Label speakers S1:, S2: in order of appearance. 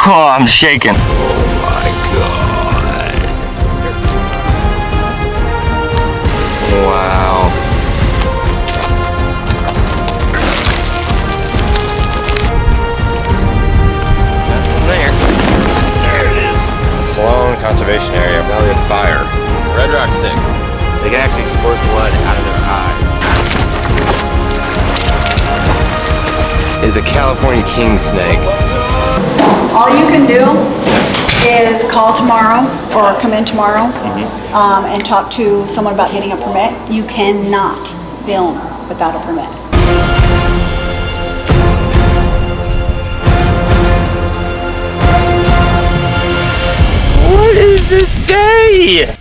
S1: Oh, I'm shaking.
S2: Oh my God.
S1: Wow. Nothing there.
S2: There it is.
S1: Sloan Conservation Area, Valley of Fire. Red rock stick. They can actually squirt blood out of their eye. Is a California king snake.
S3: All you can do is call tomorrow or come in tomorrow and talk to someone about getting a permit. You cannot film without a permit.
S1: What is this day?